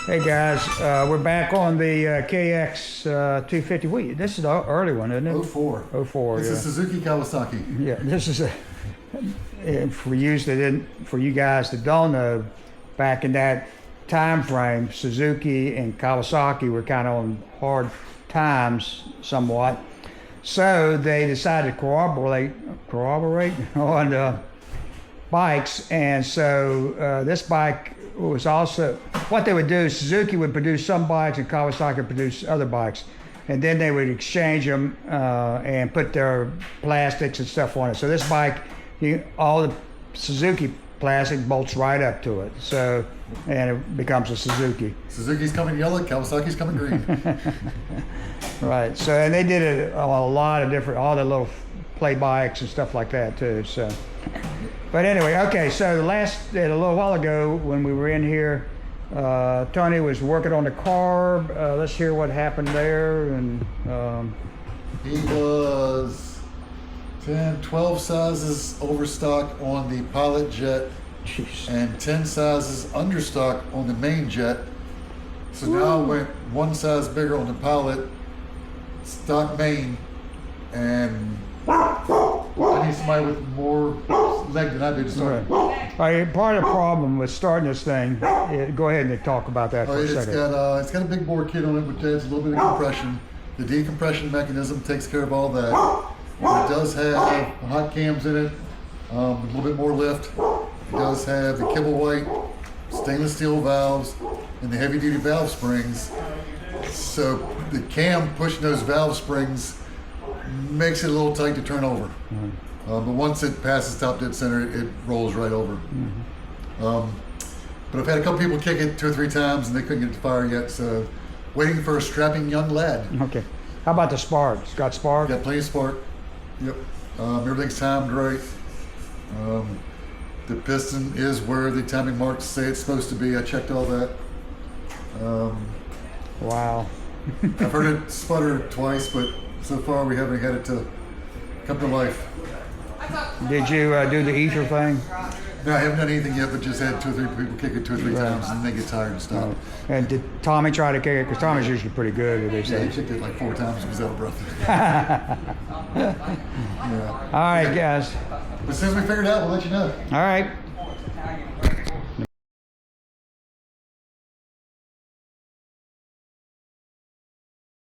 Hey guys, we're back on the KX 250. Wait, this is the early one, isn't it? 04. 04. It's yeah. a Suzuki Kawasaki. Yeah, this is a for you guys that don't know, back in that time frame, Suzuki and Kawasaki were kind of on hard times somewhat. So they decided to corroborate on bikes, and so this bike was also, what they would do, Suzuki would produce some bikes and Kawasaki would produce other bikes, and then they would exchange them and put their plastics and stuff on it. So this bike, all the Suzuki plastic bolts right up to it, so, and it becomes a Suzuki. Suzuki's coming yellow, Kawasaki's coming green. Right, so, and they did it on a lot of different, all the little play bikes and stuff like that too, so. But anyway, okay, so a little while ago when we were in here, Tony was working on the carb. Let's hear what happened there. And He was 10, 12 sizes overstock on the pilot jet. Jeez. And 10 sizes understock on the main jet. So now I went one size bigger on the pilot, stock main, and I need somebody with more leg than I do to start. Right. Part of the problem with starting this thing, go ahead and talk about that for a second. It's got a big bore kit on it, which adds a little bit of compression. The decompression mechanism takes care of all that. It does have hot cams in it, a little bit more lift. It does have the kibble white stainless steel valves and the heavy duty valve springs. So the cam pushing those valve springs makes it a little tight to turn over. But once it passes top dead center, it rolls right over. But I've had a couple people kick it 2 or 3 times and they couldn't get it to fire yet, so waiting for a strapping young lad. Okay. How about the spark? It's got spark? Got plenty of spark. Yep. Everything's timed right. The piston is where the timing marks say it's supposed to be. I checked all that. Wow. I've heard it sputter twice, but so far we haven't had it to come to life. Did you do the ether thing? No, I haven't done anything yet, but just had 2 or 3 people kick it 2 or 3 times and they get tired and stop. And did Tommy try to kick it? Because Tommy's usually pretty good with these Yeah, he things. kicked it like 4 times and was out of breath. Yeah. All right, guys. As soon as we figure it out, we'll let you know. All right.